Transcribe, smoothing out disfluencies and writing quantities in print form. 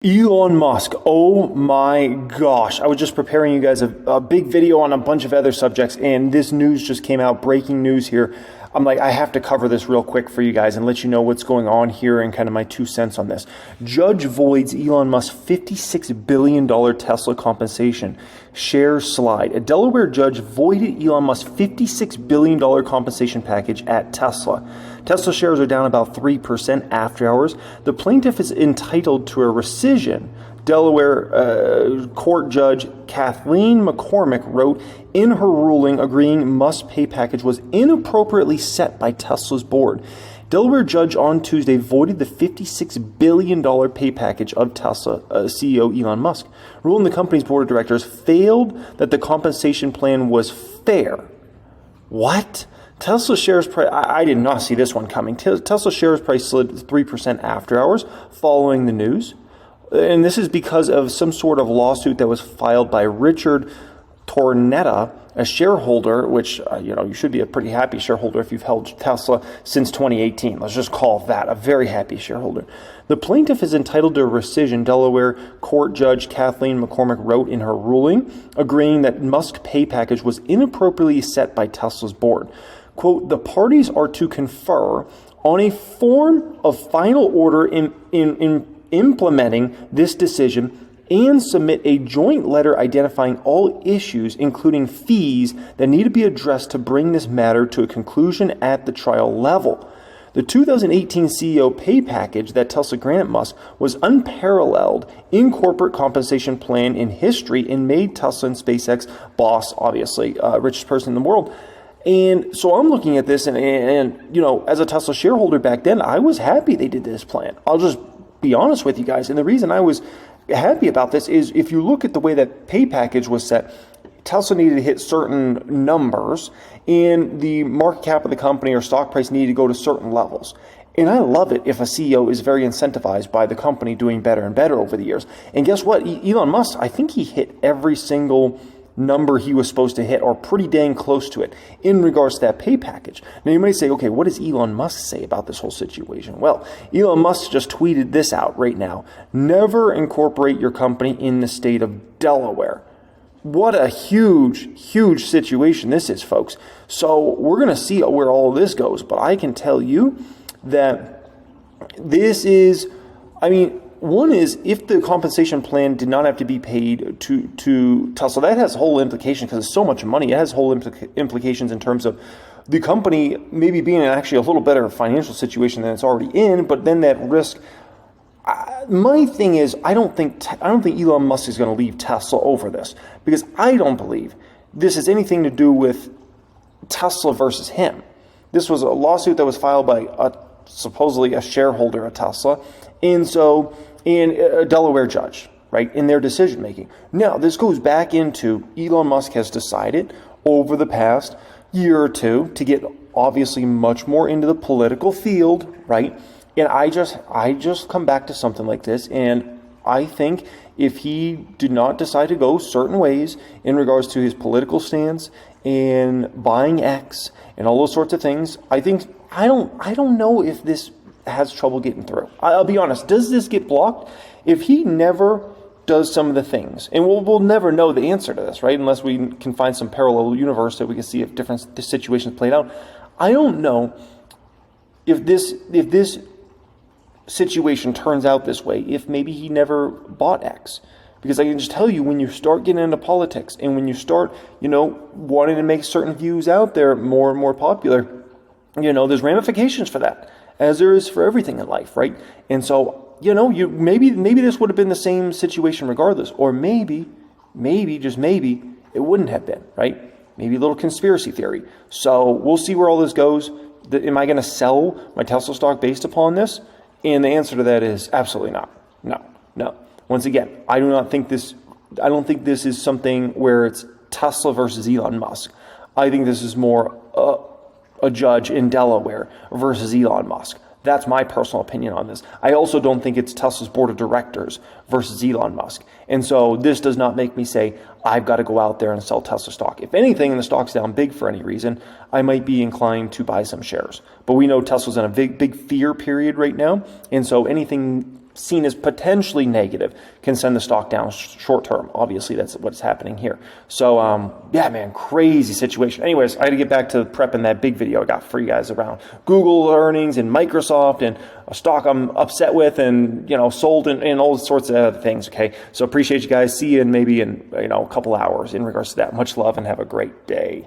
Elon Musk, oh my gosh. I was just preparing you guys a big video on a bunch of other subjects, and this news just came out, breaking news here. I'm like, I have to cover this real quick for you guys and let you know what's going on here and kind of my 2 cents on this. Judge voids Elon Musk's $56 billion Tesla compensation. Shares slide. A Delaware judge voided Elon Musk's $56 billion compensation package at Tesla. Tesla shares are down about 3% after hours. The plaintiff is entitled to a rescission. Delaware court judge Kathleen McCormick wrote in her ruling agreeing Musk's pay package was inappropriately set by Tesla's board. Delaware judge on Tuesday voided the $56 billion pay package of Tesla CEO Elon Musk, ruling the company's board of directors failed that the compensation plan was fair. What? Tesla shares price, I did not see this one coming. Tesla shares price slid 3% after hours following the news. And this is because of some sort of lawsuit that was filed by Richard Tornetta, a shareholder, which, you should be a pretty happy shareholder if you've held Tesla since 2018. Let's just call that a very happy shareholder. The plaintiff is entitled to a rescission, Delaware court judge Kathleen McCormick wrote in her ruling, agreeing that Musk's pay package was inappropriately set by Tesla's board. Quote, the parties are to confer on a form of final order in implementing this decision and submit a joint letter identifying all issues, including fees, that need to be addressed to bring this matter to a conclusion at the trial level. The 2018 CEO pay package that Tesla granted Musk was unparalleled in corporate compensation plan in history and made Tesla and SpaceX boss, obviously, richest person in the world. And so I'm looking at this and as a Tesla shareholder back then, I was happy they did this plan. I'll just be honest with you guys. And the reason I was happy about this is if you look at the way that pay package was set, Tesla needed to hit certain numbers and the market cap of the company or stock price needed to go to certain levels. And I love it if a CEO is very incentivized by the company doing better and better over the years. And guess what? Elon Musk, I think he hit every single number he was supposed to hit, or pretty dang close to it, in regards to that pay package. Now you might say, okay, what does Elon Musk say about this whole situation? Well, Elon Musk just tweeted this out right now. Never incorporate your company in the state of Delaware. What a huge, huge situation this is, folks. So we're going to see where all of this goes, but I can tell you that this is, one is, if the compensation plan did not have to be paid to Tesla, that has whole implications because it's so much money. It has whole implications in terms of the company maybe being in actually a little better financial situation than it's already in, but then that risk. My thing is, I don't think Elon Musk is going to leave Tesla over this, because I don't believe this has anything to do with Tesla versus him. This was a lawsuit that was filed by supposedly a shareholder of Tesla, and a Delaware judge, right, in their decision making. Now, this goes back into Elon Musk has decided over the past year or two to get obviously much more into the political field, right? And I just come back to something like this, and I think if he did not decide to go certain ways in regards to his political stance and buying X and all those sorts of things, I don't know if this has trouble getting through. I'll be honest. Does this get blocked? If he never does some of the things, and we'll never know the answer to this, right? Unless we can find some parallel universe that we can see if different situations played out. I don't know if this situation turns out this way, if maybe he never bought X. Because I can just tell you, when you start getting into politics and when you start, wanting to make certain views out there more and more popular, there's ramifications for that, as there is for everything in life, right? And so, maybe this would have been the same situation regardless, or maybe, just maybe, it wouldn't have been, right? Maybe a little conspiracy theory. So we'll see where all this goes. Am I going to sell my Tesla stock based upon this? And the answer to that is absolutely not. No. Once again, I don't think this is something where it's Tesla versus Elon Musk. I think this is more a judge in Delaware versus Elon Musk. That's my personal opinion on this. I also don't think it's Tesla's board of directors versus Elon Musk. And so this does not make me say, I've got to go out there and sell Tesla stock. If anything, and the stock's down big for any reason, I might be inclined to buy some shares. But we know Tesla's in a big fear period right now. And so anything seen as potentially negative can send the stock down short term. Obviously, that's what's happening here. So, yeah, man, crazy situation. Anyways, I got to get back to prepping that big video I got for you guys around Google earnings and Microsoft and a stock I'm upset with and, sold and all sorts of other things, okay? So appreciate you guys. See you maybe in, a couple hours in regards to that. Much love and have a great day.